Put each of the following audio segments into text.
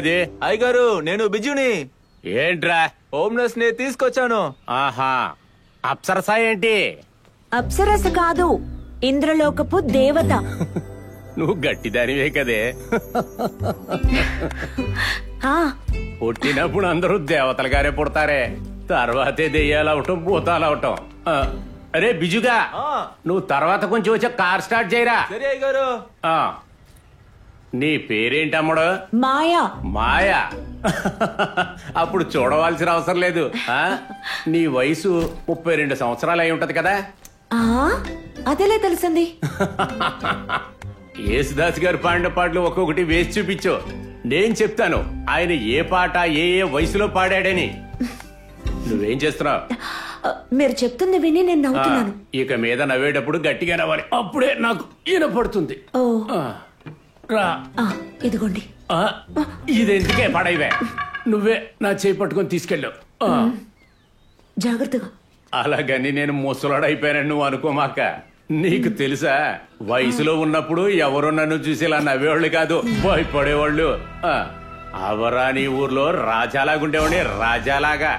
అది? అయ్యగారు నేను బిజుని. ఏంట్రా? హోమ్నెస్ ని తీసుకొచ్చాను. ఆహా, అప్సరసా ఏంటి? అప్సరస కాదు, ఇంద్రలోకపు దేవత. నువ్వు గట్టిదానివే కదే. ఆ పుట్టినప్పుడు అందరూ దేవతలుగానే పుడతారే, తర్వాతే దెయ్యాలవటం భూతాలవటం. అరే బిజుగా, నువ్వు తర్వాత కొంచెం వచ్చి కార్ స్టార్ట్ చేయరా. సరే అయ్యగారు. నీ పేరేంటమ్ముడు? మాయా. మాయా? అప్పుడు చూడవలసిన అవసరం లేదు. నీ వయసు 32 సంవత్సరాలు అయి ఉంటది కదా. అదేలే తెలిసింది. యేసుదాస్ గారు పాడిన పాటలు ఒక్కొక్కటి వేసి చూపించు, నేను చెప్తాను ఆయన ఏ పాట ఏ ఏ వయసులో పాడాడని. నువ్వేం చేస్తున్నావు? మీరు చెప్తుంది విని నేను నవ్వుతున్నాను. ఇక మీద నవ్వేటప్పుడు గట్టిగా నవ్వాలి, అప్పుడే నాకు వినపడుతుంది. ఓ రా. ఇదిగోండి. ఇదెందుకే పడైవే, నువ్వే నా చేయి పట్టుకొని తీసుకెళ్ళు. జాగ్రత్తగా. అలాగని నేను ముసలాడైపోయానని నువ్వు అనుకోమాక. నీకు తెలుసా, వయసులో ఉన్నప్పుడు ఎవరు నన్ను చూసి ఇలా నవ్వేవాళ్ళు కాదు, భయపడేవాళ్ళు. అవరా నీ ఊర్లో రాజాలాగుండేవాడిని, రాజాలాగా.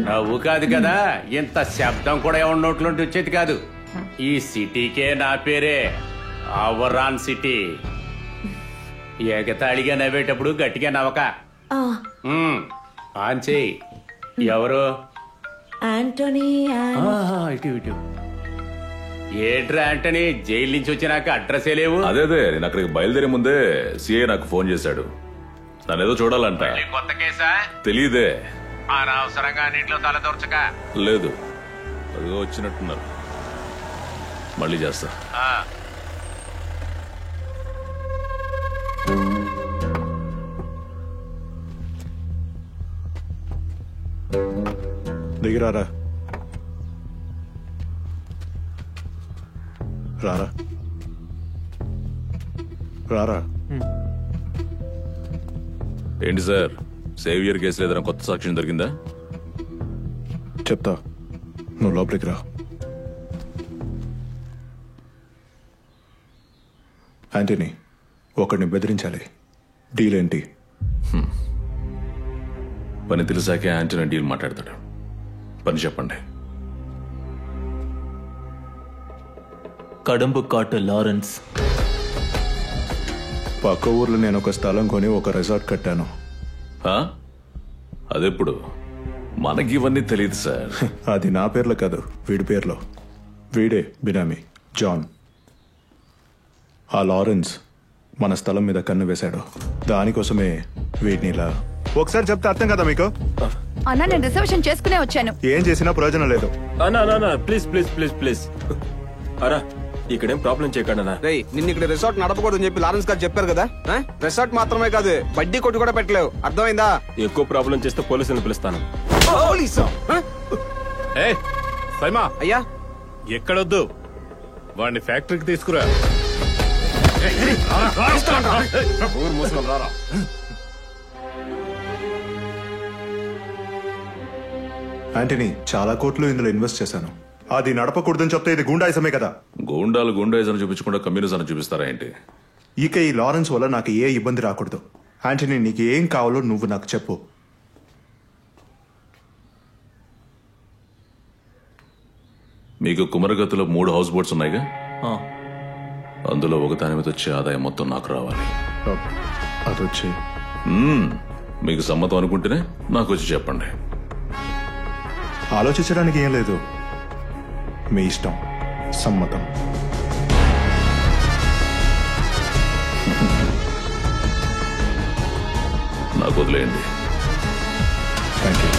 నవ్వు కాదు కదా, ఇంత శబ్దం కూడా ఎవరి నోట్లోంటి వచ్చేది కాదు. ఈ సిటీకే నా పేరే అవరాన్ సిటీ. ఎగతాళిగా నవ్వేటప్పుడు గట్టిగా నవ్వక. ఆన్ చెయ్యి. ఎవరు? యాంటోనీ. ఇటు ఇటు. ఏట్రా యాంటనీ, జైలు నుంచి వచ్చినాక అడ్రస్ లేవు? అదే నేను అక్కడికి బయలుదేరే ముందే సిఐ నాకు ఫోన్ చేశాడు. నన్నేదో చూడాలంట. కొత్త కేసా? తెలీదే. అనవసరంగా అన్నింట్లో తలదూర్చక. లేదు, అదిగో వచ్చినట్టున్నారు. మళ్ళీ చేస్తా. దిగిరారా. రారా రారా. ఏంటి సార్, సేవియర్ కేసులో ఏదైనా కొత్త సాక్ష్యం దొరికిందా? చెప్తా, నువ్వు లోపలికి రా. యాంటనీ, ఒకడిని బెదిరించాలి. డీల్ ఏంటి? పని తెలిసాకే యాంటనీ డీల్ మాట్లాడతాడు. పని చెప్పండి. కడంబు కాటు లారెన్స్. పక్క ఊర్లో నేను ఒక స్థలం కొని ఒక రిసార్ట్ కట్టాను. అదెప్పుడు? మనకి ఇవన్నీ తెలియదు సార్. అది నా పేర్లో కాదు, వీడి పేర్లో. వీడే బినామీ జాన్. ఆ లారెన్స్ మన స్థలం మీద కన్ను వేశాడు. దానికోసమే వీడిని ఇలా. ఒకసారి చెప్తే అర్థం కదా మీకు? అన్నా, నేను రిజర్వేషన్ చేసుకునే వచ్చాను. ఏం చేసినా ప్రయోజనం లేదు. అన్నా ప్లీజ్ ప్లీజ్ ప్లీజ్ ప్లీజ్. అరా, ఇక్కడేం ప్రాబ్లం చేయకండి. నిన్న ఇక్కడ రిసార్ట్ నడపకూడదని చెప్పి లారెన్స్ గారు చెప్పారు కదా. రిసార్ట్ మాత్రమే కాదు, బడ్డీ కొట్టు కూడా పెట్టలేవు. అర్థమైందా? ఎక్కువ ప్రాబ్లం చేస్తే పోలీసులను పిలుస్తాను. అయ్యా, ఎక్కడొద్దు, వాడిని ఫ్యాక్టరీకి తీసుకురా. యాంటనీ, చాలా కోట్లు ఇందులో ఇన్వెస్ట్ చేశాను. అది నడపకూడదని చెప్తే ఇది గూండాయిజమే కదా. గూండాలు గూండాయిజం చూపించకుండా కమ్యూనిజం చూపిస్తారా ఏంటి? ఇక ఈ లారెన్స్ వల్ల నాకు ఏ ఇబ్బంది రాకూడదు. యాంటనీ, నీకు ఏం కావాలో నువ్వు నాకు చెప్పు. మీకు కుమరగతిలో 3 హౌస్ బోట్స్ ఉన్నాయిగా, అందులో ఒక దాని మీద వచ్చే ఆదాయం మొత్తం నాకు రావాలి. అదొచ్చి మీకు సమ్మతం అనుకుంటేనే నాకు వచ్చి చెప్పండి. ఆలోచించడానికి ఏం లేదు, మీ ఇష్టం. సమ్మతం. నాకు వదిలేయండి. Thank you.